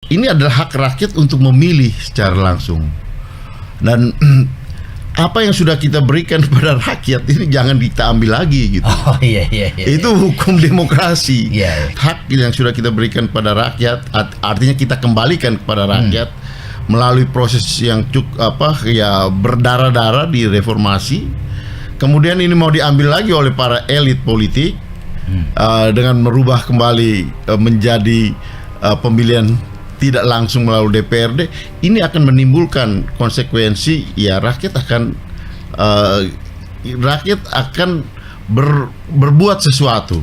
ini adalah hak rakyat untuk memilih secara langsung. Dan apa yang sudah kita berikan kepada rakyat ini jangan kita ambil lagi gitu. Oh iya. Itu hukum demokrasi. Iya. Hak yang sudah kita berikan kepada rakyat, artinya kita kembalikan kepada rakyat melalui proses yang berdarah-darah di reformasi. Kemudian ini mau diambil lagi oleh para elit politik dengan merubah kembali menjadi pemilihan tidak langsung melalui DPRD. Ini akan menimbulkan konsekuensi, ya rakyat akan berbuat sesuatu.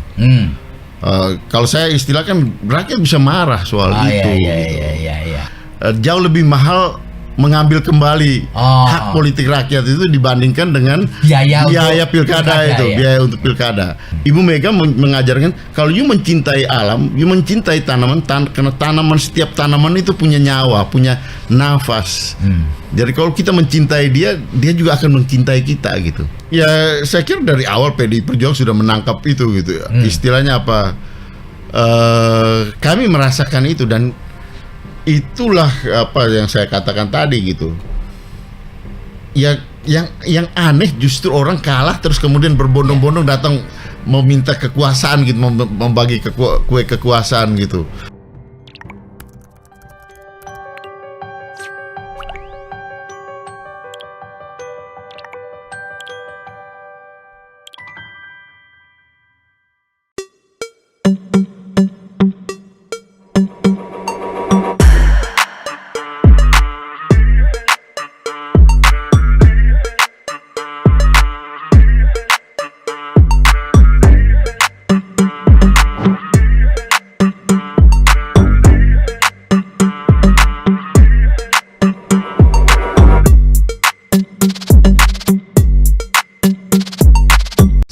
Kalau saya istilahkan, rakyat bisa marah soal itu. Iya. Jauh lebih mahal mengambil kembali hak politik rakyat itu dibandingkan dengan biaya pilkada itu, biaya untuk pilkada. Ibu Mega mengajarkan kalau you mencintai alam, you mencintai tanaman, karena setiap tanaman itu punya nyawa, punya nafas. Jadi kalau kita mencintai dia juga akan mencintai kita gitu. Ya saya kira dari awal PDI Perjuangan sudah menangkap itu gitu ya. Istilahnya apa? Kami merasakan itu, dan itulah apa yang saya katakan tadi gitu. Ya, yang aneh justru orang kalah terus kemudian berbondong-bondong datang meminta kekuasaan gitu, membagi kue kekuasaan gitu.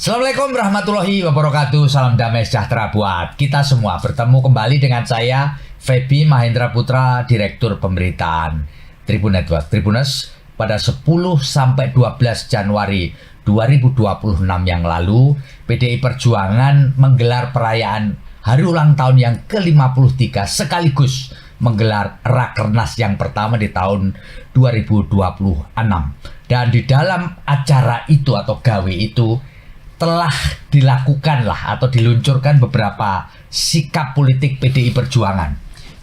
Assalamualaikum warahmatullahi wabarakatuh. Salam damai sejahtera buat kita semua. Bertemu kembali dengan saya Feby Mahendra Putra, Direktur Pemberitaan Tribun Network. Tribuners, pada 10-12 Januari 2026 yang lalu, PDI Perjuangan menggelar perayaan hari ulang tahun yang ke-53 sekaligus menggelar Rakernas yang pertama di tahun 2026. Dan di dalam acara itu atau gawe itu telah dilakukanlah atau diluncurkan beberapa sikap politik PDI Perjuangan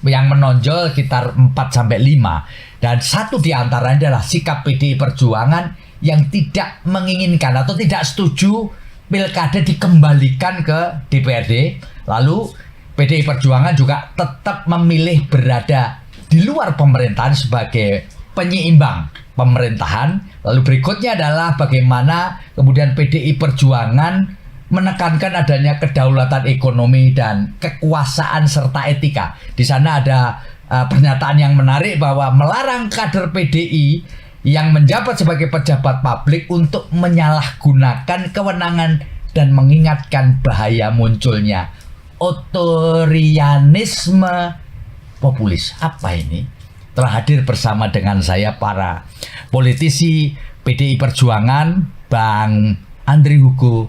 yang menonjol sekitar 4-5, dan satu di antaranya adalah sikap PDI Perjuangan yang tidak menginginkan atau tidak setuju pilkada dikembalikan ke DPRD. Lalu PDI Perjuangan juga tetap memilih berada di luar pemerintahan sebagai penyeimbang pemerintahan. Lalu berikutnya adalah bagaimana kemudian PDI Perjuangan menekankan adanya kedaulatan ekonomi dan kekuasaan serta etika. Di sana ada pernyataan yang menarik bahwa melarang kader PDI yang menjabat sebagai pejabat publik untuk menyalahgunakan kewenangan dan mengingatkan bahaya munculnya otorianisme populis. Apa ini? Telah hadir bersama dengan saya para politisi PDI Perjuangan, Bang Andri Hugo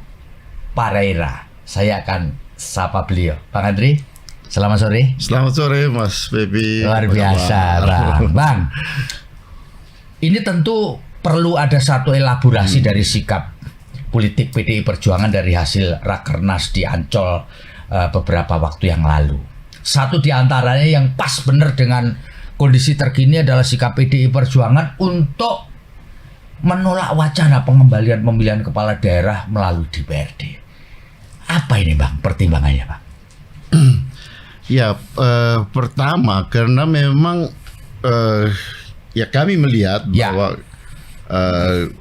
Pareira. Saya akan sapa beliau. Bang Andri, selamat sore. Selamat sore Mas Feby. Luar biasa Bang. Ini tentu perlu ada satu elaborasi dari sikap politik PDI Perjuangan dari hasil Rakernas di Ancol beberapa waktu yang lalu. Satu di antaranya yang pas benar dengan kondisi terkini adalah sikap PDI Perjuangan untuk menolak wacana pengembalian pemilihan kepala daerah melalui DPRD. Apa ini Bang pertimbangannya Bang? Ya, pertama karena memang ya kami melihat bahwa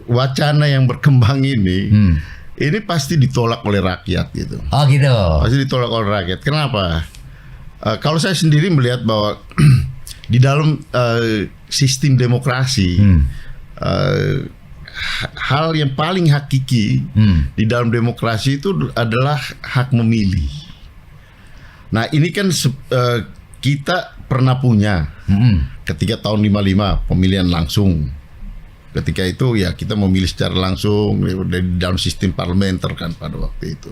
wacana yang berkembang ini pasti ditolak oleh rakyat gitu. Oh gitu. Pasti ditolak oleh rakyat. Kenapa? Kalau saya sendiri melihat bahwa di dalam sistem demokrasi, hal yang paling hakiki di dalam demokrasi itu adalah hak memilih. Nah ini kan kita pernah punya ketika tahun 55 pemilihan langsung. Ketika itu ya kita memilih secara langsung di dalam sistem parlementer kan pada waktu itu.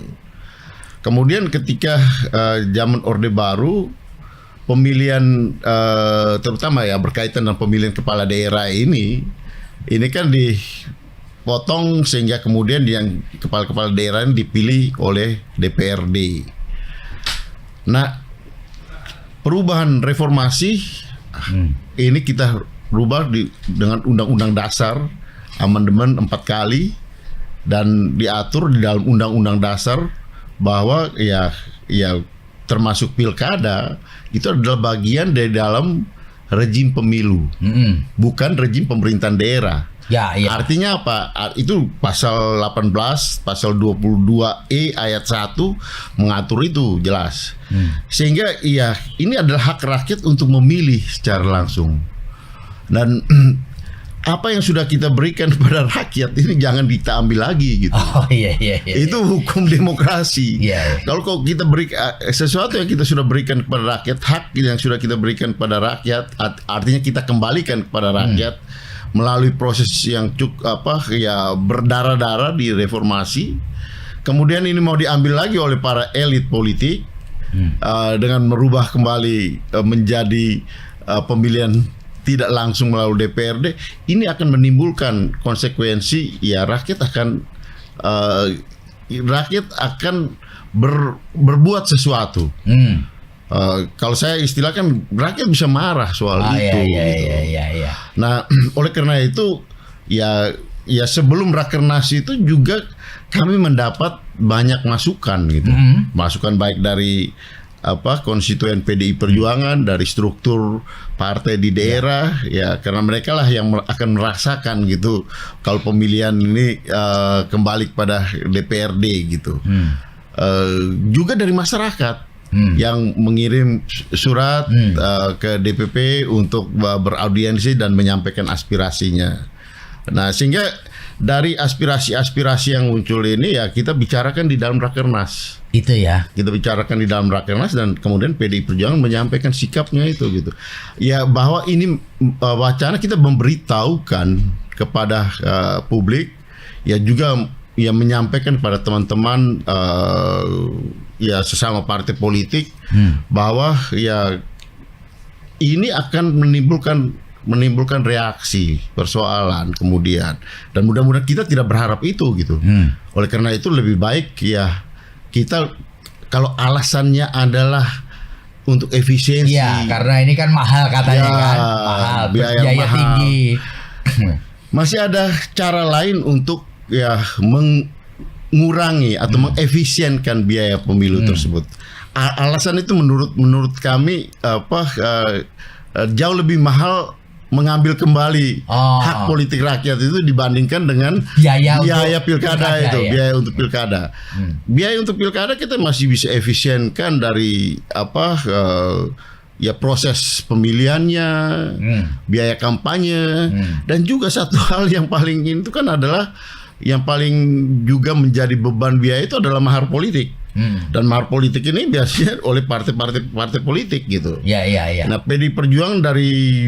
Kemudian ketika zaman Orde Baru, pemilihan terutama ya berkaitan dengan pemilihan kepala daerah ini kan dipotong sehingga kemudian yang kepala-kepala daerah ini dipilih oleh DPRD. Nah, perubahan reformasi ini kita rubah dengan Undang-Undang Dasar, amandemen 4 kali, dan diatur di dalam Undang-Undang Dasar bahwa ya termasuk pilkada itu adalah bagian dari dalam rejim pemilu, bukan rejim pemerintahan daerah. Ya. Artinya apa? Itu pasal 18, pasal 22E ayat 1 mengatur itu jelas. Sehingga ini adalah hak rakyat untuk memilih secara langsung. Dan apa yang sudah kita berikan kepada rakyat ini jangan kita ambil lagi gitu. Iya. Itu hukum demokrasi. Iya. Kalau kita beri sesuatu yang kita sudah berikan kepada rakyat, hak yang sudah kita berikan kepada rakyat, artinya kita kembalikan kepada rakyat melalui proses yang berdarah-darah di reformasi. Kemudian ini mau diambil lagi oleh para elit politik dengan merubah kembali menjadi pemilihan tidak langsung melalui DPRD, ini akan menimbulkan konsekuensi rakyat akan berbuat sesuatu. Kalau saya istilahkan rakyat bisa marah soal itu. Iya. Nah, oleh karena itu ya sebelum Rakernas itu juga kami mendapat banyak masukan gitu. Masukan baik dari konstituen PDI Perjuangan, dari struktur partai di daerah, karena mereka lah yang akan merasakan gitu kalau pemilihan ini kembali kepada DPRD gitu. Juga dari masyarakat yang mengirim surat ke DPP untuk beraudiensi dan menyampaikan aspirasinya. Nah, sehingga dari aspirasi-aspirasi yang muncul ini kita bicarakan di dalam Rakernas. Itu ya. Kita bicarakan di dalam Rakernas dan kemudian PDI Perjuangan menyampaikan sikapnya itu gitu. Ya, bahwa ini wacana kita memberitahukan kepada publik, juga menyampaikan kepada teman-teman sesama partai politik bahwa ini akan menimbulkan reaksi, persoalan kemudian, dan mudah-mudahan kita tidak berharap itu gitu. Oleh karena itu lebih baik kita kalau alasannya adalah untuk efisiensi. Iya, karena ini kan mahal katanya mahal, biaya mahal. Tinggi. Masih ada cara lain untuk mengurangi atau mengefisienkan biaya pemilu tersebut. Alasan itu menurut kami jauh lebih mahal mengambil kembali hak politik rakyat itu dibandingkan dengan biaya pilkada itu, biaya untuk pilkada. Biaya untuk pilkada kita masih bisa efisienkan dari proses pemilihannya, biaya kampanye, dan juga satu hal yang paling itu kan adalah yang paling juga menjadi beban biaya itu adalah mahar politik. Dan mahar politik ini biasanya oleh partai politik gitu. Iya. Nah, PDI Perjuangan dari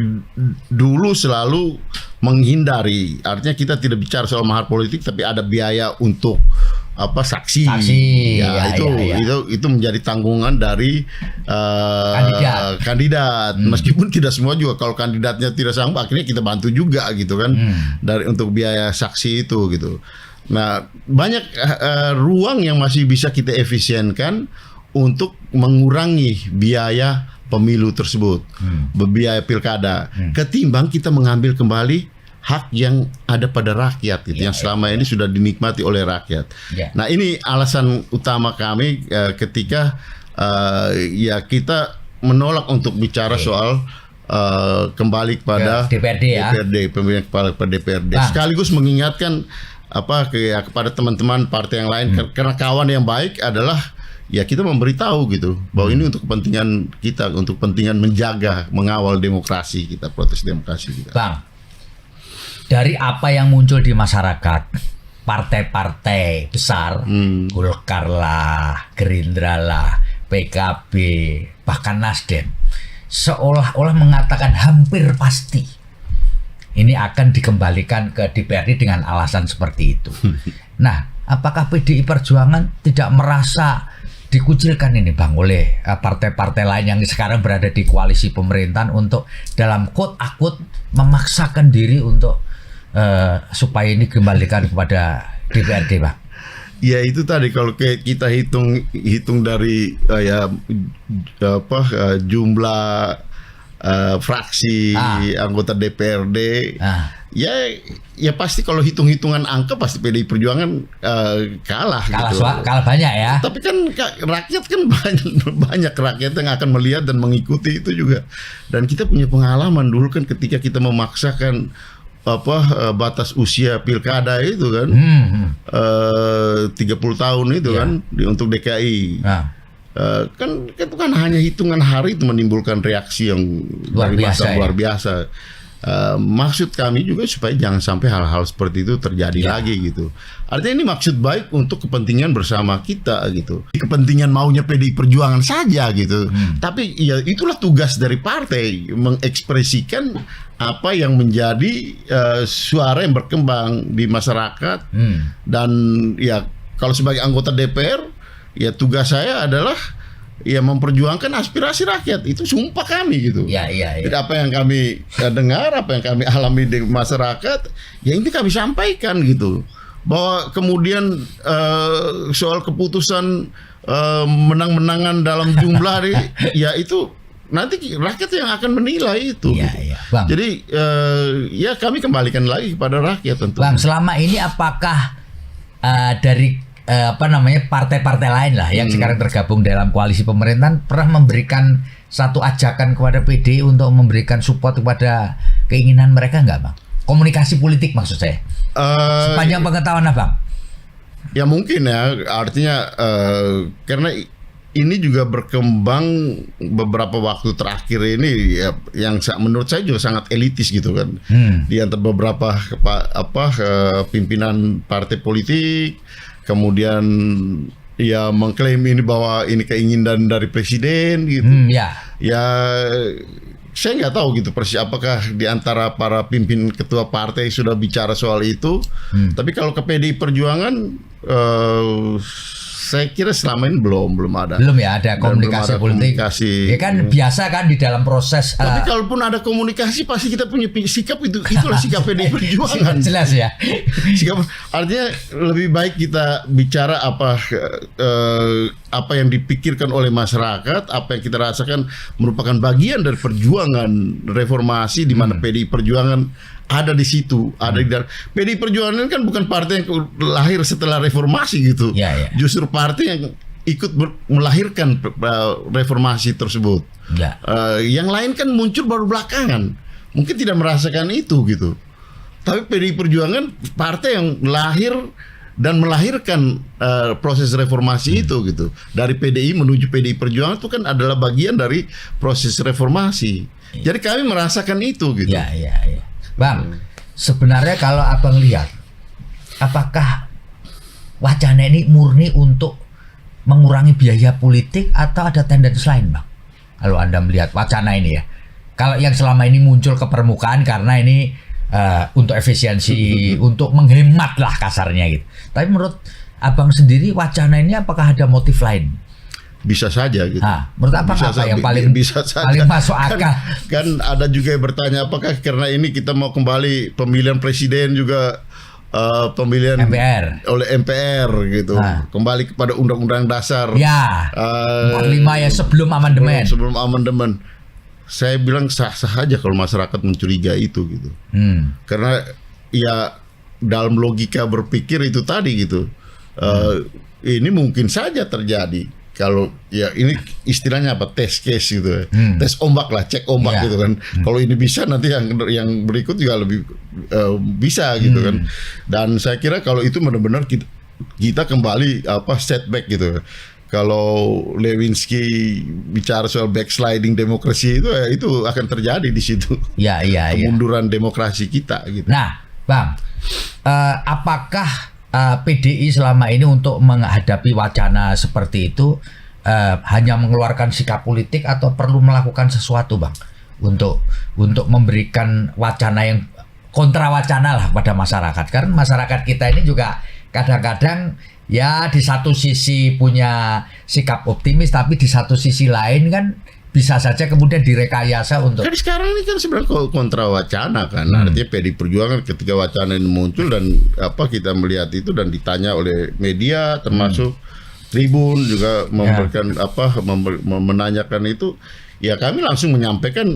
dulu selalu menghindari. Artinya kita tidak bicara soal mahar politik, tapi ada biaya untuk saksi. Itu menjadi tanggungan dari kandidat. Meskipun tidak semua juga, kalau kandidatnya tidak sanggup, akhirnya kita bantu juga gitu kan, untuk biaya saksi itu gitu. Nah, banyak ruang yang masih bisa kita efisienkan untuk mengurangi biaya pemilu tersebut, biaya pilkada, ketimbang kita mengambil kembali hak yang ada pada rakyat gitu, yang selama ini sudah dinikmati oleh rakyat. Nah, ini alasan utama kami ketika kita menolak untuk bicara soal kembali kepada DPRD, pemilihan kepala DPRD. Sekaligus mengingatkan kepada teman-teman partai yang lain, karena kawan yang baik adalah kita memberitahu gitu bahwa ini untuk kepentingan kita, untuk kepentingan menjaga, mengawal demokrasi kita, proses demokrasi kita. Bang, dari apa yang muncul di masyarakat, partai-partai besar, Golkar lah, Gerindra lah, PKB, bahkan Nasdem, seolah-olah mengatakan hampir pasti ini akan dikembalikan ke DPRD dengan alasan seperti itu. Nah, apakah PDI Perjuangan tidak merasa dikucilkan ini Bang oleh partai-partai lain yang sekarang berada di koalisi pemerintahan untuk dalam quote akut memaksakan diri untuk supaya ini kembalikan kepada DPRD, Bang. Ya itu tadi kalau kita hitung dari jumlah fraksi anggota DPRD, ya pasti kalau hitung-hitungan angka pasti PDI Perjuangan kalah gitu. Kalah banyak ya. Tapi kan rakyat kan banyak rakyat yang akan melihat dan mengikuti itu juga. Dan kita punya pengalaman dulu kan ketika kita memaksakan batas usia pilkada itu kan 30 tahun itu kan untuk DKI. Kan itu kan hanya hitungan hari itu menimbulkan reaksi yang luar biasa. Maksud kami juga supaya jangan sampai hal-hal seperti itu terjadi lagi gitu. Artinya ini maksud baik untuk kepentingan bersama kita gitu. Kepentingan maunya PDI Perjuangan saja gitu. Tapi ya itulah tugas dari partai mengekspresikan apa yang menjadi suara yang berkembang di masyarakat. Dan ya kalau sebagai anggota DPR ya tugas saya adalah ya memperjuangkan aspirasi rakyat. Itu sumpah kami gitu. Jadi apa yang kami dengar, apa yang kami alami di masyarakat, ya ini kami sampaikan gitu. Bahwa kemudian soal keputusan menang-menangan dalam jumlah ya itu nanti rakyat yang akan menilai itu. Bang. Jadi ya kami kembalikan lagi kepada rakyat tentu. Bang, selama ini apakah dari partai-partai lain lah yang sekarang tergabung dalam koalisi pemerintahan pernah memberikan satu ajakan kepada PDI untuk memberikan support kepada keinginan mereka nggak, Bang? Komunikasi politik maksud saya. Sepanjang pengetahuan Abang. Ya mungkin ya, artinya karena ini juga berkembang beberapa waktu terakhir ini ya, yang menurut saya juga sangat elitis gitu kan. Di antara beberapa pimpinan partai politik, kemudian ya mengklaim ini bahwa ini keinginan dari presiden gitu. Ya saya nggak tahu gitu persis apakah di antara para pimpin ketua partai sudah bicara soal itu. Tapi kalau ke PDI Perjuangan saya kira selama ini belum ada. Belum ya ada komunikasi politik. Ya kan biasa kan di dalam proses. Tapi kalaupun ada komunikasi pasti kita punya sikap itulah sikap PDI Perjuangan. Jelas ya. Sikap artinya lebih baik kita bicara apa yang dipikirkan oleh masyarakat, apa yang kita rasakan merupakan bagian dari perjuangan reformasi di mana PDI Perjuangan ada di situ, ada di dalam. PDI Perjuangan kan bukan partai yang lahir setelah reformasi gitu. Justru partai yang ikut melahirkan reformasi tersebut. Yang lain kan muncul baru belakangan. Mungkin tidak merasakan itu gitu. Tapi PDI Perjuangan partai yang lahir dan melahirkan proses reformasi itu gitu. Dari PDI menuju PDI Perjuangan itu kan adalah bagian dari proses reformasi. Jadi kami merasakan itu gitu. Bang, sebenarnya kalau Abang lihat, apakah wacana ini murni untuk mengurangi biaya politik atau ada tendensi lain, Bang? Kalau Anda melihat wacana ini ya. Kalau yang selama ini muncul ke permukaan karena ini untuk efisiensi, untuk menghemat lah kasarnya gitu. Tapi menurut Abang sendiri wacana ini apakah ada motif lain? Bisa saja gitu. Menurut apa yang paling masuk akal? Kan ada juga yang bertanya apakah karena ini kita mau kembali pemilihan presiden juga pemilihan MPR oleh MPR gitu. Kembali kepada undang-undang dasar. 45 ya sebelum amandemen. Sebelum amandemen. Saya bilang sah-sah aja kalau masyarakat mencurigai itu gitu. Karena ya dalam logika berpikir itu tadi gitu. Ini mungkin saja terjadi. Kalau ya ini istilahnya apa, test case gitu ya. Tes ombak lah, cek ombak gitu kan. Kalau ini bisa nanti yang berikut juga lebih bisa gitu kan. Dan saya kira kalau itu benar-benar kita kembali setback gitu. Kalau Lewinsky bicara soal backsliding demokrasi itu akan terjadi di situ. Kemunduran demokrasi kita gitu. Nah, Bang, apakah PDI selama ini untuk menghadapi wacana seperti itu hanya mengeluarkan sikap politik atau perlu melakukan sesuatu, Bang, untuk memberikan wacana yang kontra wacana lah pada masyarakat? Karena masyarakat kita ini juga kadang-kadang ya di satu sisi punya sikap optimis, tapi di satu sisi lain kan bisa saja kemudian direkayasa untuk. Kan sekarang ini kan sebenarnya kontra wacana kan, artinya PD Perjuangan ketika wacana ini muncul dan kita melihat itu dan ditanya oleh media termasuk Tribun juga memberikan menanyakan itu, ya kami langsung menyampaikan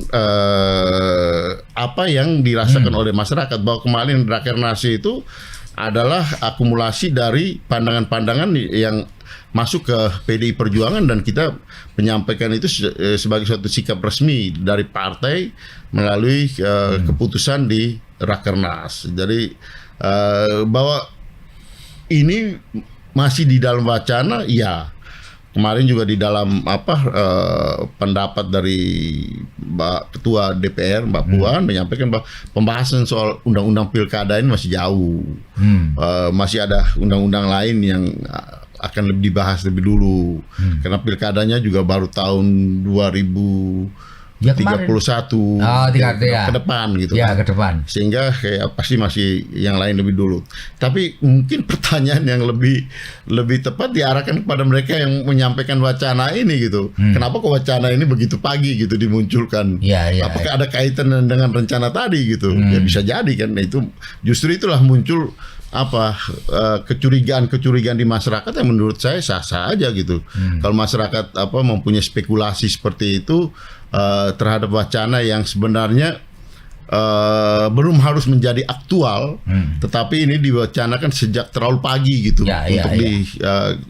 apa yang dirasakan oleh masyarakat, bahwa kemarin Rakernas itu adalah akumulasi dari pandangan-pandangan yang masuk ke PDI Perjuangan, dan kita menyampaikan itu sebagai suatu sikap resmi dari partai melalui keputusan di Rakernas. Jadi bahwa ini masih di dalam wacana, ya kemarin juga di dalam pendapat dari Mbak Ketua DPR Mbak Puan menyampaikan bahwa pembahasan soal undang-undang pilkada ini masih jauh, masih ada undang-undang lain yang akan lebih dibahas lebih dulu, karena pilkadanya juga baru tahun 2031 ke depan gitu. Ya, ke depan. Sehingga kayak pasti masih yang lain lebih dulu. Tapi mungkin pertanyaan yang lebih tepat diarahkan kepada mereka yang menyampaikan wacana ini gitu. Kenapa kok wacana ini begitu pagi gitu dimunculkan? Apakah ada kaitan dengan rencana tadi gitu? Ya bisa jadi kan. Nah, itu justru itulah muncul kecurigaan di masyarakat yang menurut saya sah-sah aja gitu. Kalau masyarakat mempunyai spekulasi seperti itu terhadap wacana yang sebenarnya belum harus menjadi aktual, tetapi ini diwacanakan sejak terlalu pagi gitu untuk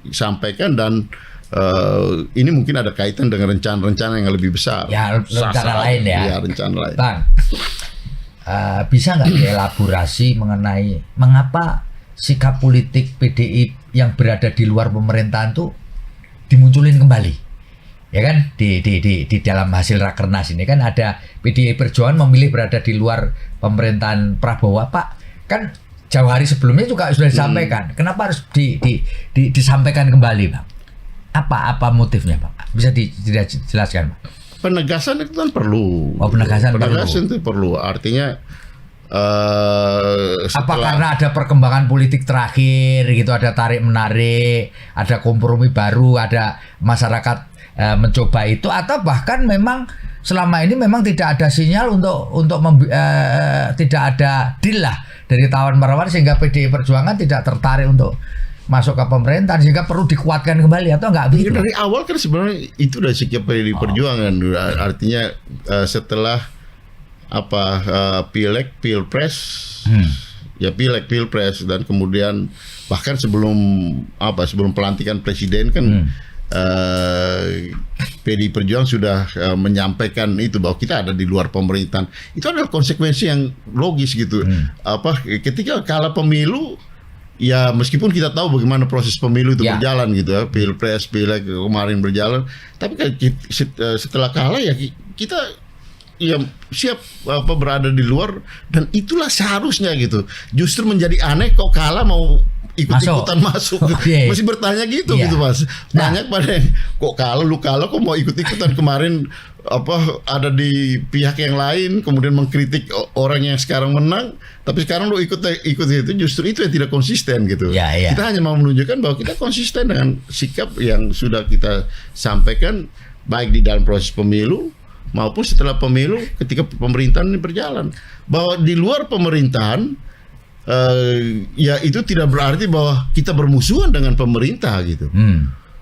disampaikan, dan ini mungkin ada kaitan dengan rencana-rencana yang lebih besar. Ya, rencana lain ya. Ya, rencana lain. Bang, bisa nggak dielaborasi mengenai mengapa sikap politik PDI yang berada di luar pemerintahan itu dimunculin kembali, ya kan? Di dalam hasil Rakernas ini kan ada PDI Perjuangan memilih berada di luar pemerintahan Prabowo, Pak. Kan jauh hari sebelumnya juga sudah disampaikan. Kenapa harus disampaikan kembali, Bang? Apa motifnya, Pak? Bisa dijelaskan, Pak? Penegasan itu kan perlu. Penegasan itu perlu. Artinya apa karena ada perkembangan politik terakhir gitu, ada tarik menarik, ada kompromi baru, ada masyarakat mencoba itu, atau bahkan memang selama ini memang tidak ada sinyal untuk tidak ada deal lah dari tawar-menawar sehingga PDI Perjuangan tidak tertarik untuk masuk ke pemerintahan, sehingga perlu dikuatkan kembali, atau enggak begitu? Dari awal kan sebenarnya itu udah sikap PDI Perjuangan. Artinya setelah pileg, pilpres, ya pileg, pilpres, dan kemudian bahkan sebelum pelantikan presiden kan PDI Perjuangan sudah menyampaikan itu bahwa kita ada di luar pemerintahan. Itu adalah konsekuensi yang logis gitu. Ketika kalah pemilu, ya meskipun kita tahu bagaimana proses pemilu itu berjalan gitu ya, pilpres, pileg kemarin berjalan, tapi setelah kalah ya kita ya siap berada di luar, dan itulah seharusnya gitu. Justru menjadi aneh kok kalah mau ikut-ikutan masuk. Masih bertanya gitu gitu Mas. Tanya pada kok lu kalah kok mau ikut-ikutan, kemarin ada di pihak yang lain kemudian mengkritik orang yang sekarang menang, tapi sekarang lu ikut itu, justru itu yang tidak konsisten gitu. Kita hanya mau menunjukkan bahwa kita konsisten dengan sikap yang sudah kita sampaikan baik di dalam proses pemilu maupun setelah pemilu ketika pemerintahan ini berjalan. Bahwa di luar pemerintahan ya itu tidak berarti bahwa kita bermusuhan dengan pemerintah gitu.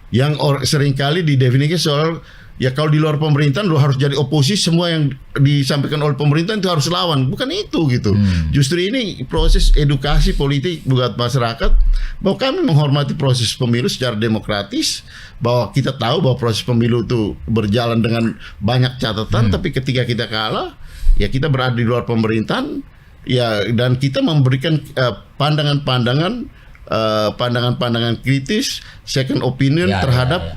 Yang seringkali didefinisikan soal ya kalau di luar pemerintahan lu harus jadi oposisi, semua yang disampaikan oleh pemerintah itu harus lawan. Bukan itu gitu. Justru ini proses edukasi politik buat masyarakat bahwa kami menghormati proses pemilu secara demokratis, bahwa kita tahu bahwa proses pemilu itu berjalan dengan banyak catatan, tapi ketika kita kalah ya kita berada di luar pemerintahan ya, dan kita memberikan pandangan-pandangan kritis, second opinion terhadap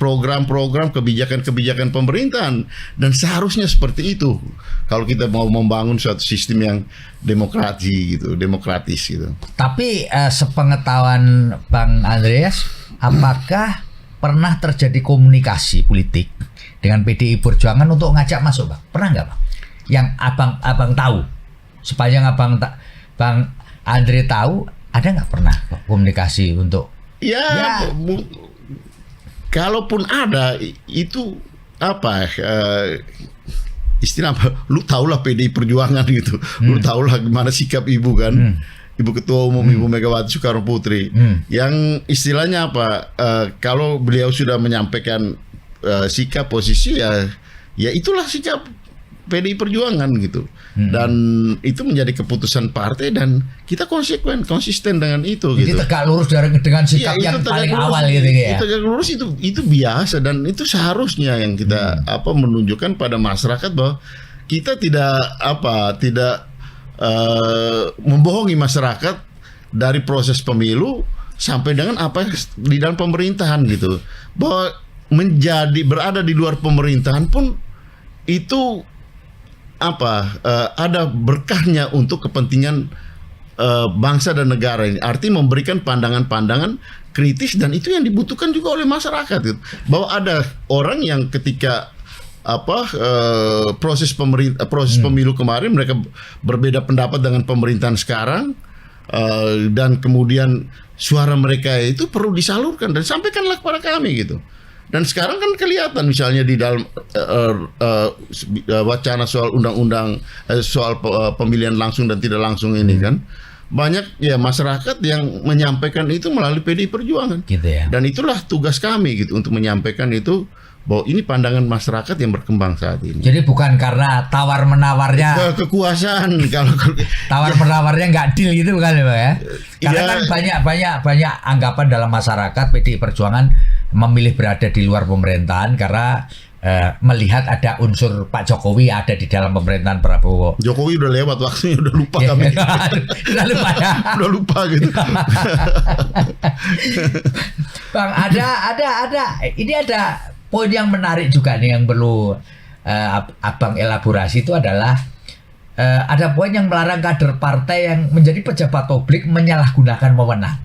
program-program, kebijakan-kebijakan pemerintahan, dan seharusnya seperti itu kalau kita mau membangun suatu sistem yang demokratis gitu. Tapi sepengetahuan Bang Andreas, apakah pernah terjadi komunikasi politik dengan PDI Perjuangan untuk ngajak masuk, Bang? Pernah nggak, Bang? Yang abang tahu, sepanjang Bang Andre tahu, ada nggak pernah komunikasi untuk Ya. Kalaupun ada itu apa? Istilah apa? Lu tahulah PDI Perjuangan gitu. Lu tahulah gimana sikap ibu kan. Ibu Ketua Umum Ibu Megawati Soekarno Putri. Yang istilahnya apa? Kalau beliau sudah menyampaikan sikap posisi ya itulah sikap PDI Perjuangan gitu. Dan itu menjadi keputusan partai dan kita konsisten dengan itu. Jadi gitu. tegak lurus dengan sikap yang paling awal gitu ya. Tegak lurus itu biasa dan itu seharusnya yang kita menunjukkan pada masyarakat bahwa kita tidak membohongi masyarakat dari proses pemilu sampai dengan apa di dalam pemerintahan gitu. Bahwa berada di luar pemerintahan pun itu ada berkahnya untuk kepentingan bangsa dan negara ini. Artinya memberikan pandangan-pandangan kritis dan itu yang dibutuhkan juga oleh masyarakat gitu. Bahwa ada orang yang ketika proses pemilu kemarin mereka berbeda pendapat dengan pemerintahan sekarang dan kemudian suara mereka itu perlu disalurkan dan sampaikanlah kepada kami gitu. Dan sekarang kan kelihatan misalnya di dalam wacana soal undang-undang soal pemilihan langsung dan tidak langsung ini kan banyak ya masyarakat yang menyampaikan itu melalui PDI Perjuangan. Gitu ya. Dan itulah tugas kami gitu untuk menyampaikan itu bahwa ini pandangan masyarakat yang berkembang saat ini. Jadi bukan karena tawar-menawarnya kekuasaan kalau tawar-menawarnya nggak deal gitu kan ya, Pak ya? Karena kan banyak anggapan dalam masyarakat PDI Perjuangan memilih berada di luar pemerintahan karena melihat ada unsur Pak Jokowi ada di dalam pemerintahan Prabowo. Jokowi udah lewat waktunya, udah lupa kami. Udah lupa ya. Udah lupa gitu. Bang, ini ada poin yang menarik juga nih yang perlu Abang elaborasi itu adalah ada poin yang melarang kader partai yang menjadi pejabat publik menyalahgunakan wewenang.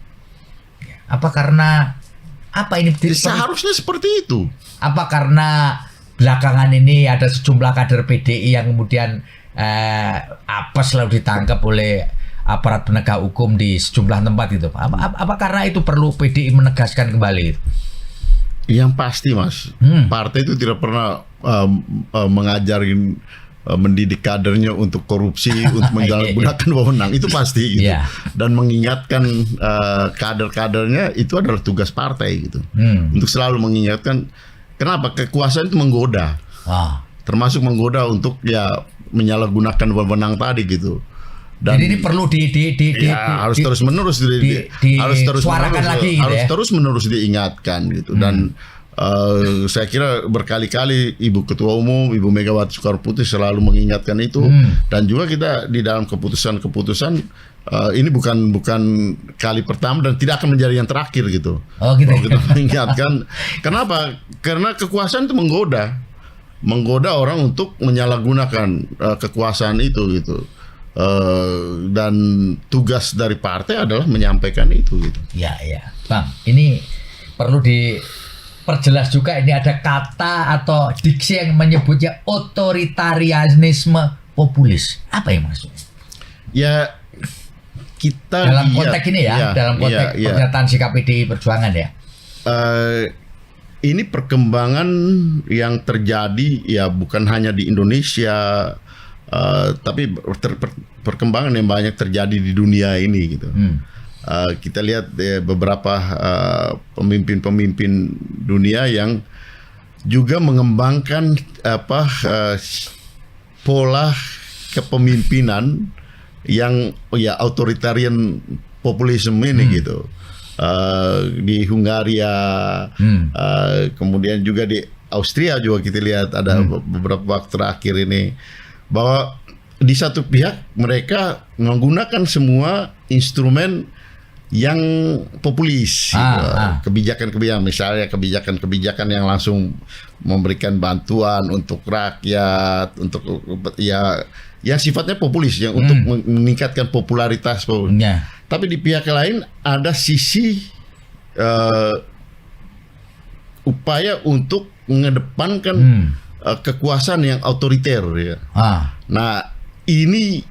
Apa karena apa ini? Seharusnya seperti itu. Apa karena belakangan ini ada sejumlah kader PDI yang kemudian apes lalu ditangkap oleh aparat penegak hukum di sejumlah tempat itu? Apa karena itu perlu PDI menegaskan kembali? Yang pasti Mas, partai itu tidak pernah mengajarin mendidik kadernya untuk korupsi, untuk menyalahgunakan wewenang, itu pasti gitu. Dan mengingatkan kader-kadernya itu adalah tugas partai gitu. Untuk selalu mengingatkan kenapa kekuasaan itu menggoda. Termasuk menggoda untuk ya menyalahgunakan wewenang tadi gitu. Dan jadi ini perlu harus terus menerus terus menerus diingatkan gitu. Dan saya kira berkali-kali Ibu Ketua Umum Ibu Megawati Soekarno Putri selalu mengingatkan itu. Dan juga kita di dalam keputusan-keputusan ini bukan kali pertama dan tidak akan menjadi yang terakhir gitu. Kita mengingatkan. Kenapa? Karena kekuasaan itu menggoda orang untuk menyalahgunakan kekuasaan itu gitu. Dan tugas dari partai adalah menyampaikan itu gitu. Ya, Bang, ini perlu diperjelas juga, ini ada kata atau diksi yang menyebutnya otoritarianisme populis. Apa yang maksudnya? Ya, kita dalam konteks ini dalam konteks pernyataan sikap PDI Perjuangan ya. Ini perkembangan yang terjadi ya bukan hanya di Indonesia. Tapi perkembangan yang banyak terjadi di dunia ini gitu. Kita lihat beberapa pemimpin-pemimpin dunia yang juga mengembangkan pola kepemimpinan yang ya authoritarian populisme ini gitu. Di Hungaria, kemudian juga di Austria juga kita lihat ada beberapa waktu terakhir ini. Bahwa di satu pihak mereka menggunakan semua instrumen yang populis, kebijakan-kebijakan, misalnya kebijakan-kebijakan yang langsung memberikan bantuan untuk rakyat, untuk yang sifatnya populis, yang untuk meningkatkan popularitas. Tapi di pihak lain ada sisi upaya untuk mengedepankan kekuasaan yang otoriter ya. Nah, ini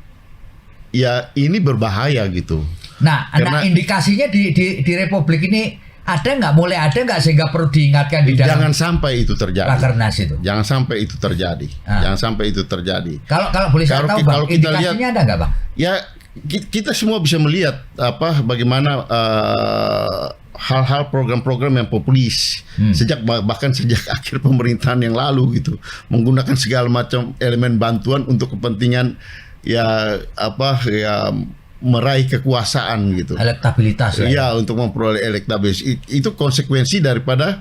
berbahaya gitu. Nah, indikasinya di Republik ini mulai ada nggak sehingga perlu diingatkan di dalam? Jangan sampai itu terjadi. Rakernas itu. Jangan sampai itu terjadi. Jangan sampai itu terjadi. Kalau boleh saya tahu Bang, indikasinya lihat, ada nggak Bang? Ya kita semua bisa melihat bagaimana hal-hal program-program yang populis bahkan sejak akhir pemerintahan yang lalu gitu, menggunakan segala macam elemen bantuan untuk kepentingan meraih kekuasaan gitu. Elektabilitas ya untuk memperoleh elektabilitas. Itu konsekuensi daripada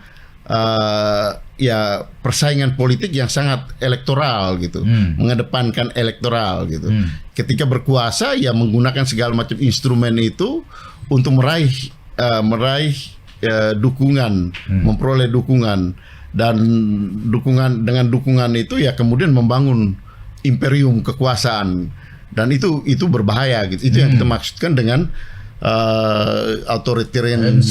persaingan politik yang sangat elektoral gitu, mengedepankan elektoral gitu. Ketika berkuasa ya menggunakan segala macam instrumen itu untuk meraih dukungan, memperoleh dukungan, dan dengan dukungan itu ya kemudian membangun imperium kekuasaan, dan itu berbahaya gitu. Itu yang kita maksudkan dengan authoritarian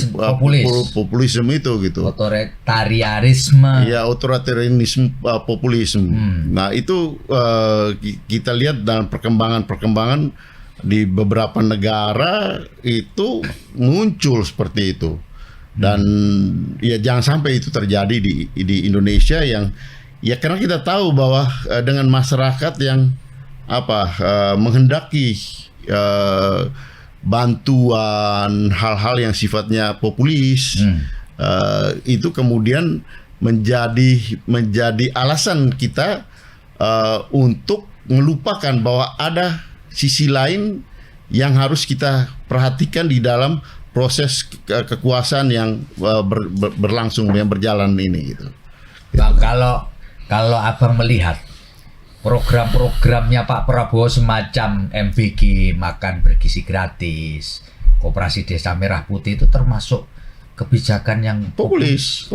populisme itu gitu. Otoritarianisme. Ya, otoritarianisme populisme. Nah, itu kita lihat dalam perkembangan di beberapa negara itu muncul seperti itu. Dan ya jangan sampai itu terjadi di Indonesia yang karena kita tahu bahwa dengan masyarakat yang menghendaki bantuan hal-hal yang sifatnya populis, itu kemudian menjadi alasan kita untuk melupakan bahwa ada sisi lain yang harus kita perhatikan di dalam proses kekuasaan yang berlangsung, yang berjalan ini gitu. Bang, kalau Abang melihat program-programnya Pak Prabowo semacam MBG, makan bergizi gratis, Koperasi Desa Merah Putih, itu termasuk kebijakan yang populis.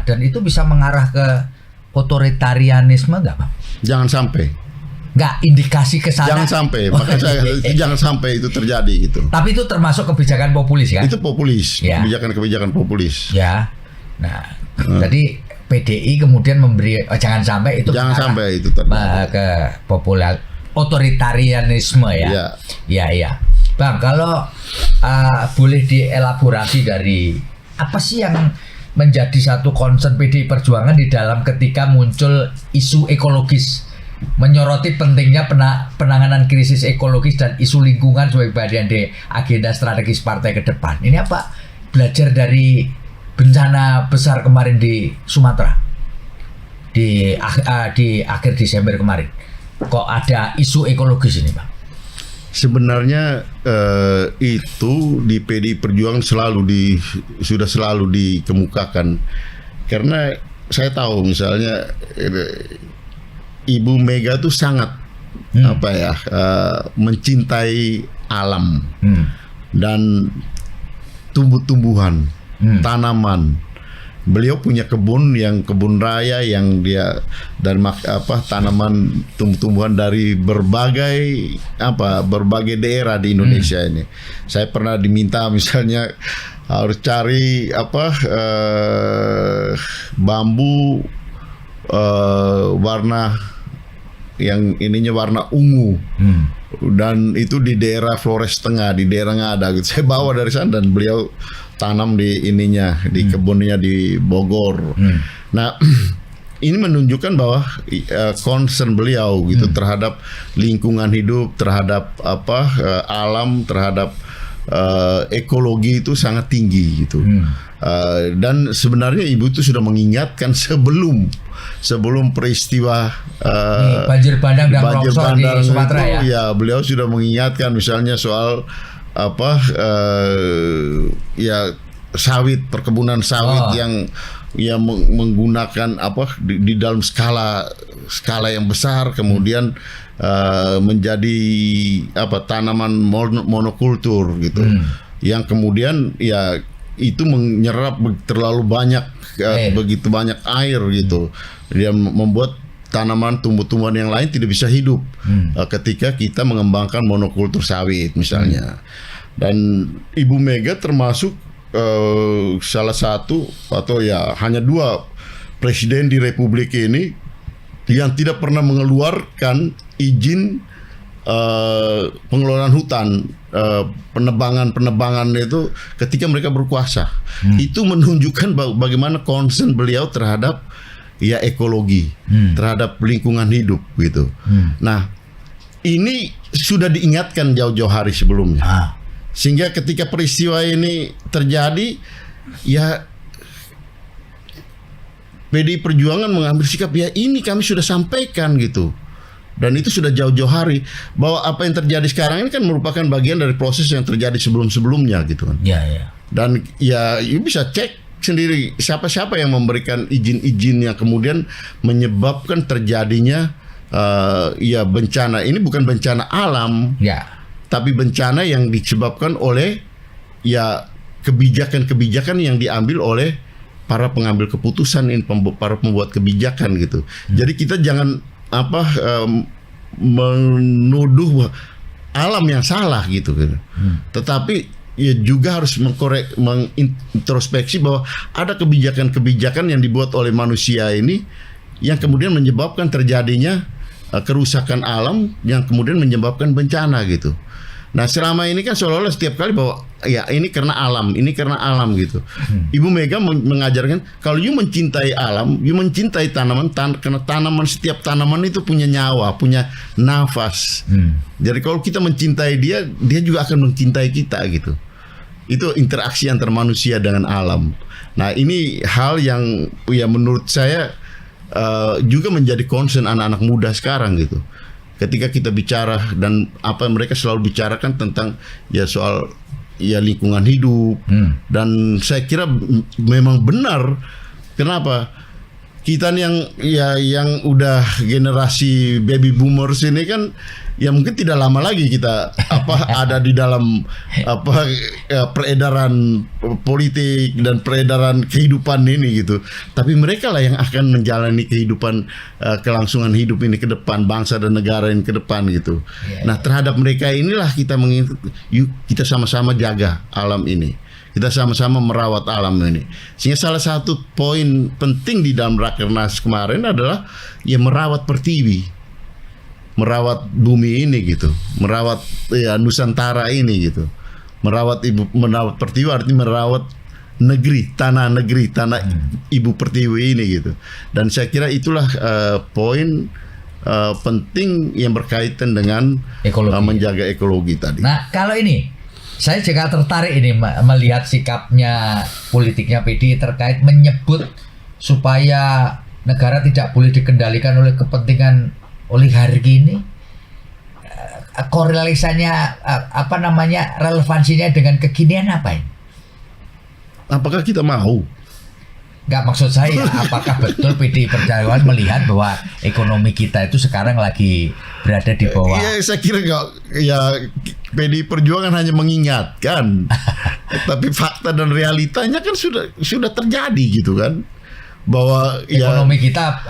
Dan itu bisa mengarah ke otoritarianisme nggak Bang? Jangan sampai. Nggak indikasi ke sana. Jangan sampai, jangan sampai itu terjadi gitu. Tapi itu termasuk kebijakan populis kan? Itu populis, kebijakan populis. Ya, nah, jadi PDI kemudian memberi jangan sampai itu terjadi ke otoritarianisme ya. Ya. Bang, kalau boleh dielaborasi dari apa sih yang menjadi satu concern PDI Perjuangan di dalam ketika muncul isu ekologis, menyoroti pentingnya penanganan krisis ekologis dan isu lingkungan sebagai bagian dari agenda strategis partai ke depan. Ini apa? Belajar dari bencana besar kemarin di Sumatera di akhir Desember kemarin. Kok ada isu ekologis ini, Bang? Sebenarnya itu di PDI Perjuangan sudah selalu dikemukakan, karena saya tahu misalnya Ibu Mega tuh sangat mencintai alam dan tumbuh-tumbuhan, tanaman. Beliau punya kebun raya yang dia dan tanaman tumbuh-tumbuhan dari berbagai daerah di Indonesia ini. Saya pernah diminta misalnya harus cari bambu warna yang ininya warna ungu, dan itu di daerah Flores Tengah, di daerah Ngada gitu. Saya bawa dari sana dan beliau tanam di kebunnya di Bogor. Nah, ini menunjukkan bahwa concern beliau gitu terhadap lingkungan hidup, terhadap alam, terhadap ekologi itu sangat tinggi gitu. Dan sebenarnya ibu itu sudah mengingatkan sebelum peristiwa banjir bandang dan longsor di Sumatera itu, ya beliau sudah mengingatkan misalnya soal sawit, perkebunan sawit yang menggunakan di dalam skala yang besar, kemudian menjadi tanaman monokultur gitu, yang kemudian ya itu menyerap terlalu banyak begitu banyak air gitu, dia membuat tanaman tumbuh-tumbuhan yang lain tidak bisa hidup ketika kita mengembangkan monokultur sawit misalnya. Dan Ibu Mega termasuk salah satu atau ya hanya 2 presiden di Republik ini yang tidak pernah mengeluarkan izin pengelolaan hutan, penebangan itu ketika mereka berkuasa. Itu menunjukkan bagaimana concern beliau terhadap ya ekologi, terhadap lingkungan hidup gitu. Nah, ini sudah diingatkan jauh-jauh hari sebelumnya. Sehingga ketika peristiwa ini terjadi, ya PDI Perjuangan mengambil sikap, ya ini kami sudah sampaikan gitu. Dan itu sudah jauh-jauh hari, bahwa apa yang terjadi sekarang ini kan merupakan bagian dari proses yang terjadi sebelum-sebelumnya gitu kan. Dan ya you bisa cek sendiri siapa-siapa yang memberikan izin-izin yang kemudian menyebabkan terjadinya ya bencana. Ini bukan bencana alam, tapi bencana yang disebabkan oleh ya kebijakan-kebijakan yang diambil oleh para pengambil keputusan, para pembuat kebijakan gitu. Jadi kita jangan menuduh alam yang salah gitu. Tetapi ya juga harus mengintrospeksi bahwa ada kebijakan-kebijakan yang dibuat oleh manusia ini yang kemudian menyebabkan terjadinya kerusakan alam yang kemudian menyebabkan bencana gitu. Nah, selama ini kan seolah-olah setiap kali bahwa ya ini karena alam gitu. Ibu Mega mengajarkan kalau you mencintai alam, you mencintai tanaman, karena setiap tanaman itu punya nyawa, punya nafas. Jadi kalau kita mencintai dia juga akan mencintai kita gitu. Itu interaksi antar manusia dengan alam. Nah, ini hal yang ya menurut saya juga menjadi concern anak-anak muda sekarang gitu. Ketika kita bicara dan apa mereka selalu bicarakan tentang ya soal ya lingkungan hidup, dan saya kira memang benar. Kenapa? Kita yang udah generasi baby boomers ini kan ya mungkin tidak lama lagi kita ada di dalam peredaran politik dan peredaran kehidupan ini gitu. Tapi mereka lah yang akan menjalani kehidupan kelangsungan hidup ini ke depan, bangsa dan negara ini ke depan gitu. Nah, terhadap mereka inilah yuk kita sama-sama jaga alam ini. Kita sama-sama merawat alam ini. Sehingga salah satu poin penting di dalam Rakernas kemarin adalah ya merawat pertiwi, merawat bumi ini gitu, merawat ya Nusantara ini gitu, merawat pertiwi artinya merawat tanah ibu pertiwi ini gitu. Dan saya kira itulah poin penting yang berkaitan dengan menjaga ekologi tadi. Nah, kalau ini saya juga tertarik ini melihat sikapnya politiknya PDI terkait menyebut supaya negara tidak boleh dikendalikan oleh kepentingan oligarki ini. Korelasinya relevansinya dengan kekinian apa ini? Apakah kita mau? Enggak, maksud saya apakah betul PDI Perjuangan melihat bahwa ekonomi kita itu sekarang lagi berada di bawah? Iya, saya kira enggak. Ya PDI Perjuangan hanya mengingatkan, tapi fakta dan realitanya kan sudah terjadi gitu kan, bahwa ekonomi kita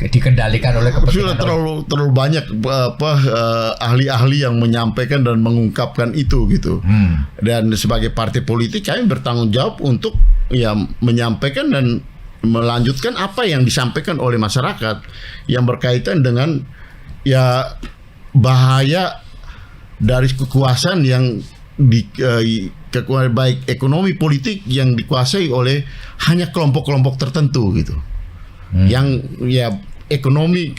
dikendalikan oleh kepentingan. Sudah terlalu banyak ahli-ahli yang menyampaikan dan mengungkapkan itu gitu. Dan sebagai partai politik kami bertanggung jawab untuk ya menyampaikan dan melanjutkan apa yang disampaikan oleh masyarakat yang berkaitan dengan ya bahaya dari kekuasaan yang baik ekonomi politik yang dikuasai oleh hanya kelompok-kelompok tertentu gitu. Yang ya ekonomi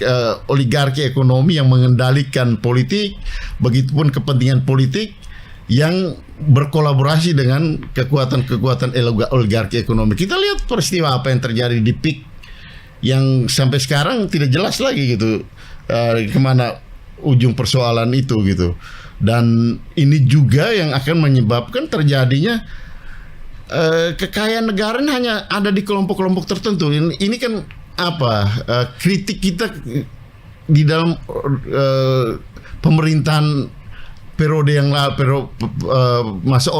oligarki ekonomi yang mengendalikan politik, begitupun kepentingan politik yang berkolaborasi dengan kekuatan-kekuatan oligarki ekonomi. Kita lihat peristiwa apa yang terjadi di PIK yang sampai sekarang tidak jelas lagi gitu kemana ujung persoalan itu gitu. Dan ini juga yang akan menyebabkan terjadinya kekayaan negara ini hanya ada di kelompok-kelompok tertentu. Ini kan kritik kita di dalam pemerintahan periode yang masa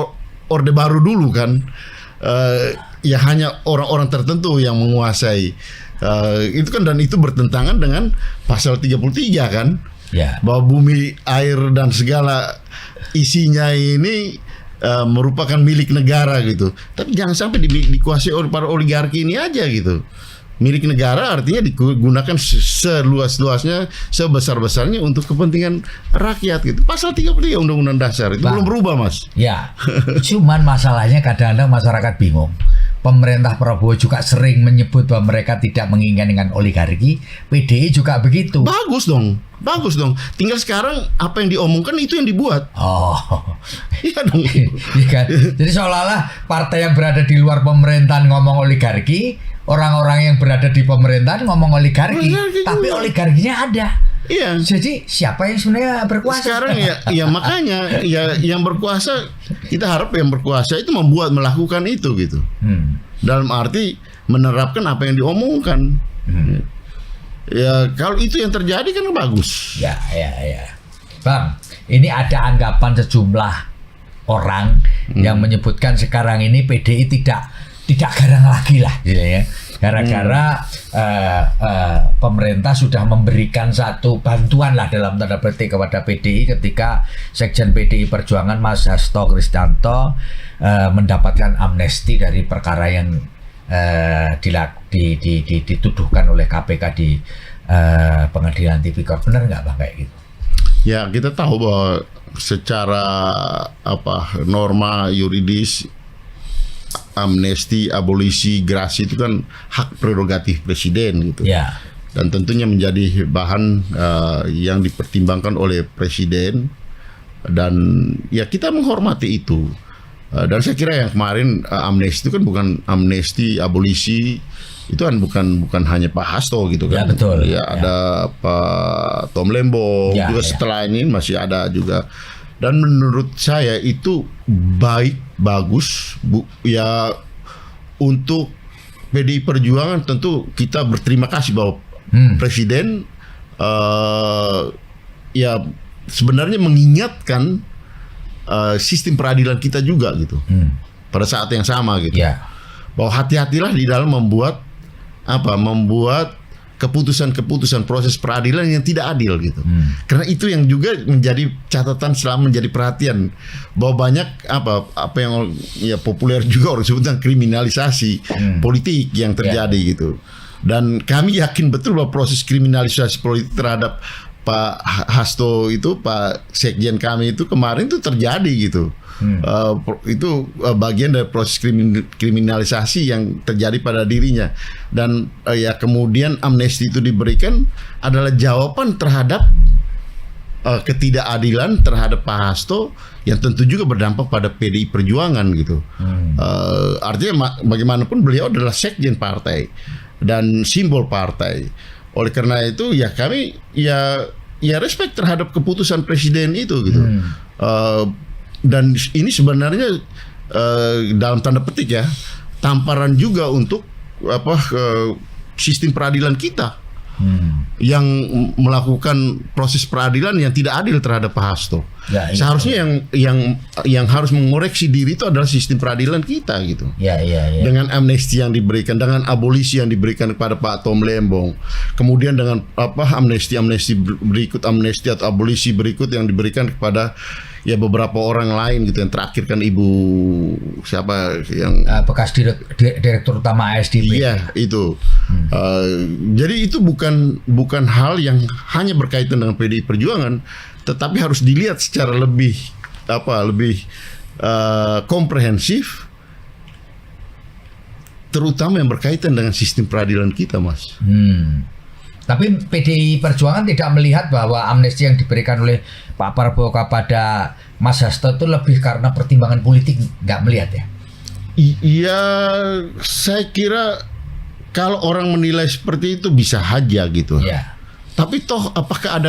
Orde Baru dulu kan, ya hanya orang-orang tertentu yang menguasai itu kan, dan itu bertentangan dengan pasal 33 kan. Bahwa bumi, air dan segala isinya ini merupakan milik negara gitu. Tapi jangan sampai dikuasai oleh para oligarki ini aja gitu. milik negara artinya digunakan seluas-luasnya, sebesar-besarnya untuk kepentingan rakyat gitu. Pasal 33 Undang-Undang Dasar itu belum berubah, Mas. Ya, cuman masalahnya kadang-kadang masyarakat bingung. Pemerintah Prabowo juga sering menyebut bahwa mereka tidak menginginkan dengan oligarki. PDI juga begitu. Bagus dong. Tinggal sekarang apa yang diomongkan itu yang dibuat. Oh, iya dong. Iya kan? Jadi seolah-olah partai yang berada di luar pemerintahan ngomong oligarki, orang-orang yang berada di pemerintahan ngomong oligarki, tapi juga oligarkinya ada. Iya. Jadi siapa yang sebenarnya berkuasa? Sekarang ya makanya ya yang berkuasa, kita harap yang berkuasa itu melakukan itu gitu. Dalam arti menerapkan apa yang diomongkan. Ya kalau itu yang terjadi kan bagus. Ya. Bang, ini ada anggapan sejumlah orang yang menyebutkan sekarang ini PDI tidak garang lagi lah, gitu ya. Gara-gara pemerintah sudah memberikan satu bantuan lah dalam tanda petik kepada PDI ketika Sekjen PDI Perjuangan Mas Hasto Kristianto mendapatkan amnesti dari perkara yang dituduhkan oleh KPK di Pengadilan Tipikor. Benar nggak Bang kayak gitu? Ya, kita tahu bahwa secara norma yuridis amnesti, abolisi, gerasi itu kan hak prerogatif presiden gitu. Ya. Dan tentunya menjadi bahan yang dipertimbangkan oleh presiden, dan ya kita menghormati itu. Dan saya kira yang kemarin amnesti itu kan bukan amnesti, abolisi itu kan bukan hanya Pak Hasto gitu kan. Ya, betul. Ya, ada Pak Tom Lembong juga setelah ini masih ada juga. Dan menurut saya itu bagus ya, untuk PDI Perjuangan tentu kita berterima kasih bahwa presiden ya sebenarnya mengingatkan sistem peradilan kita juga gitu. Pada saat yang sama gitu. Ya. Bahwa hati-hatilah di dalam membuat keputusan-keputusan proses peradilan yang tidak adil gitu. Karena itu yang juga menjadi catatan selama menjadi perhatian bahwa banyak apa yang ya populer juga orang sebutnya kriminalisasi politik yang terjadi gitu. Dan kami yakin betul bahwa proses kriminalisasi politik terhadap Pak Hasto itu, Pak Sekjen kami itu kemarin itu terjadi gitu. Itu bagian dari proses kriminalisasi yang terjadi pada dirinya, dan ya kemudian amnesti itu diberikan adalah jawaban terhadap ketidakadilan terhadap Pak Hasto yang tentu juga berdampak pada PDI Perjuangan gitu. Artinya bagaimanapun beliau adalah sekjen partai dan simbol partai. Oleh karena itu ya kami ya respect terhadap keputusan presiden itu gitu. Dan ini sebenarnya dalam tanda petik ya tamparan juga untuk sistem peradilan kita yang melakukan proses peradilan yang tidak adil terhadap Pak Hasto. Ya, seharusnya yang harus mengoreksi diri itu adalah sistem peradilan kita gitu. Ya. Dengan amnesti yang diberikan, dengan abolisi yang diberikan kepada Pak Tom Lembong, kemudian dengan amnesti berikut, amnesti atau abolisi berikut yang diberikan kepada ya beberapa orang lain gitu. Yang terakhir kan Ibu siapa yang bekas direktur utama ASDP. Iya itu. Jadi itu bukan hal yang hanya berkaitan dengan PDI Perjuangan, tetapi harus dilihat secara lebih komprehensif, terutama yang berkaitan dengan sistem peradilan kita, Mas. Tapi PDI Perjuangan tidak melihat bahwa amnesti yang diberikan oleh Pak Prabowo kepada Mas Hasto itu lebih karena pertimbangan politik, nggak melihat ya? Iya, saya kira kalau orang menilai seperti itu bisa aja gitu. Ya. Tapi toh apakah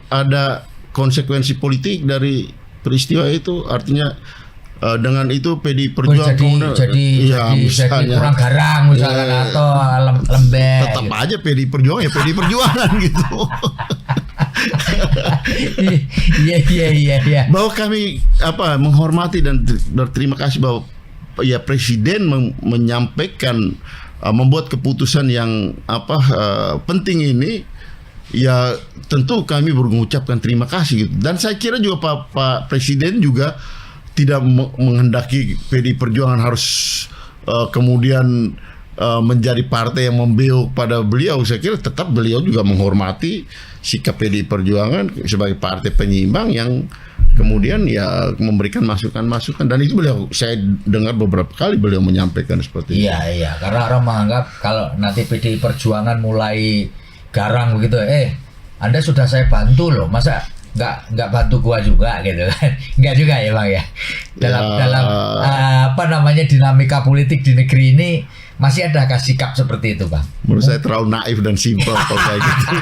ada konsekuensi politik dari peristiwa itu? Artinya dengan itu PDI Perjuangan jadi kurang garang misalkan atau lembek. Tetap gitu aja PDI Perjuangan ya PDI Perjuangan gitu. Iya. Bahwa kami menghormati dan berterima kasih bahwa ya presiden menyampaikan membuat keputusan yang penting ini. Ya tentu kami mengucapkan terima kasih gitu. Dan saya kira juga Pak Presiden juga tidak menghendaki PDI Perjuangan harus kemudian menjadi partai yang membeuk pada beliau, saya kira tetap beliau juga menghormati sikap PDI Perjuangan sebagai partai penyeimbang yang kemudian ya memberikan masukan-masukan, dan itu beliau, saya dengar beberapa kali beliau menyampaikan seperti itu. Iya, karena orang menganggap kalau nanti PDI Perjuangan mulai garang begitu, Anda sudah saya bantu loh, masa nggak bantu gua juga gitu kan? Nggak juga ya Bang ya. Dalam dinamika politik di negeri ini masih adakah sikap seperti itu Bang? Menurut saya terlalu naif dan simpel kalau kayak gitu.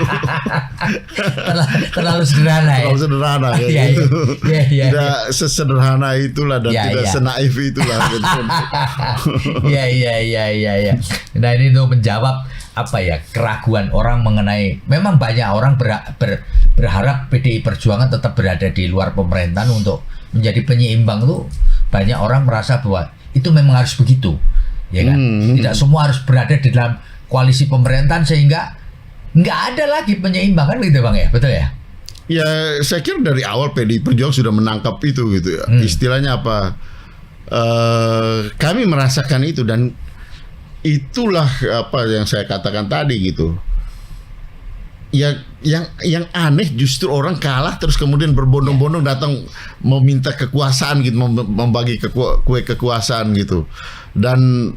terlalu sederhana ya. Terlalu sederhana kayak gitu. Tidak sesederhana itulah dan tidak senaif itulah. Iya. Nah ini untuk menjawab keraguan orang mengenai, memang banyak orang berharap PDI Perjuangan tetap berada di luar pemerintahan untuk menjadi penyeimbang tuh. Banyak orang merasa bahwa itu memang harus begitu. Ya kan? Tidak semua harus berada di dalam koalisi pemerintahan sehingga nggak ada lagi penyeimbang kan gitu Bang ya, betul ya? Ya saya kira dari awal PDI Perjuangan sudah menangkap itu gitu ya. Istilahnya apa? Kami merasakan itu dan itulah apa yang saya katakan tadi gitu. Yang aneh justru orang kalah terus kemudian berbondong-bondong datang meminta kekuasaan gitu, membagi kue kekuasaan gitu. Dan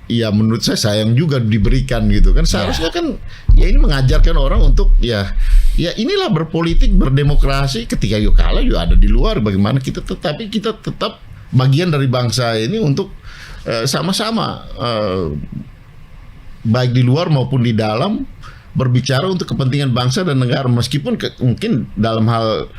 ya menurut saya sayang juga diberikan gitu kan. Seharusnya kan ya ini mengajarkan orang untuk ya inilah berpolitik, berdemokrasi, ketika yuk kalah yuk ada di luar, bagaimana kita tetap bagian dari bangsa ini untuk sama-sama baik di luar maupun di dalam berbicara untuk kepentingan bangsa dan negara, meskipun mungkin dalam hal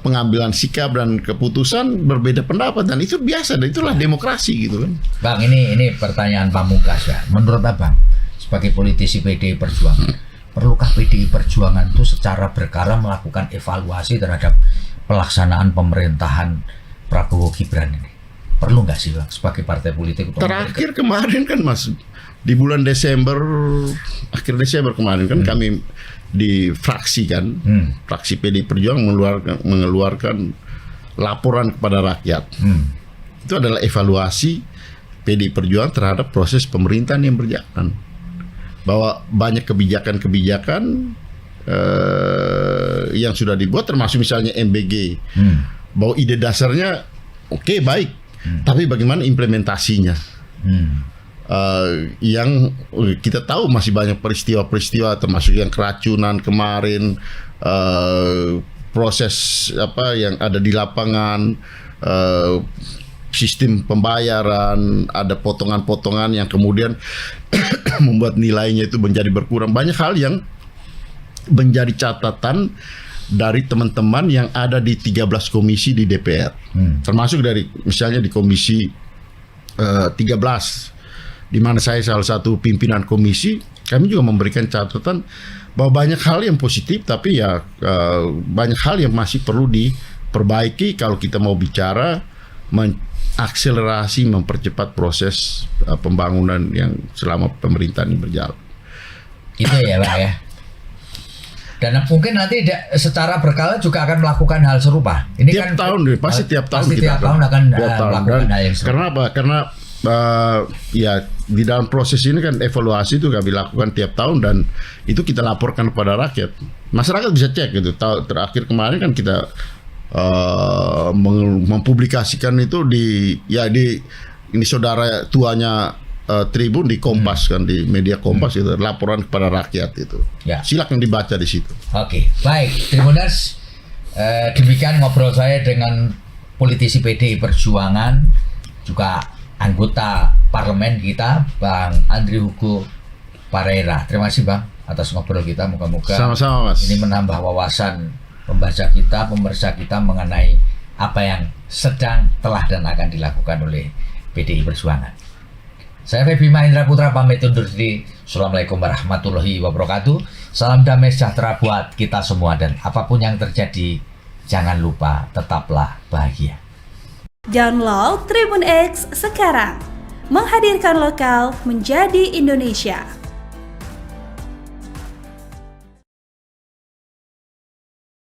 pengambilan sikap dan keputusan berbeda pendapat, dan itu biasa dan itulah demokrasi gitu kan. Bang, ini pertanyaan pamungkas ya. Menurut Abang sebagai politisi PDI Perjuangan, perlukah PDI Perjuangan itu secara berkala melakukan evaluasi terhadap pelaksanaan pemerintahan Prabowo Gibran ini? Perlu nggak sih Bang sebagai partai politik? Terakhir kemarin kan Mas, di bulan Desember, akhir Desember kemarin kan kami di fraksi kan, fraksi PDI Perjuangan mengeluarkan laporan kepada rakyat. Itu adalah evaluasi PDI Perjuangan terhadap proses pemerintahan yang berjalan, bahwa banyak kebijakan-kebijakan yang sudah dibuat, termasuk misalnya MBG, bahwa ide dasarnya oke, baik, tapi bagaimana implementasinya? Yang kita tahu masih banyak peristiwa-peristiwa, termasuk yang keracunan kemarin, proses apa yang ada di lapangan, sistem pembayaran, ada potongan-potongan yang kemudian membuat nilainya itu menjadi berkurang. Banyak hal yang menjadi catatan dari teman-teman yang ada di 13 komisi di DPR, termasuk dari misalnya di komisi 13, di mana saya salah satu pimpinan komisi. Kami juga memberikan catatan bahwa banyak hal yang positif, tapi ya banyak hal yang masih perlu diperbaiki kalau kita mau bicara mengakselerasi, mempercepat proses pembangunan yang selama pemerintahan ini berjalan. Itu ya Pak ya. Dan mungkin nanti secara berkala juga akan melakukan hal serupa. Ini tiap kan tahun, pasti tiap tahun kita akan melakukan hal yang serupa. Karena apa? Karena ya di dalam proses ini kan evaluasi itu kami lakukan tiap tahun dan itu kita laporkan kepada rakyat. Masyarakat bisa cek gitu. Terakhir kemarin kan kita mempublikasikan itu di ini saudara tuanya Tribun di Kompas kan, di media Kompas itu laporan kepada rakyat itu. Ya. Silakan dibaca di situ. Oke, baik Tribuners, demikian ngobrol saya dengan politisi PDI Perjuangan, juga anggota parlemen kita, Bang Andri Hugo Pareira. Terima kasih Bang atas ngobrol kita. Moga-moga sama-sama Mas, ini menambah wawasan pembaca kita, pemirsa kita mengenai apa yang sedang, telah dan akan dilakukan oleh PDI Perjuangan. Saya Febi Mahendra Putra pamit undur diri. Assalamualaikum warahmatullahi wabarakatuh. Salam damai sejahtera buat kita semua, dan apapun yang terjadi jangan lupa tetaplah bahagia. Download Tribun X sekarang, menghadirkan lokal menjadi Indonesia.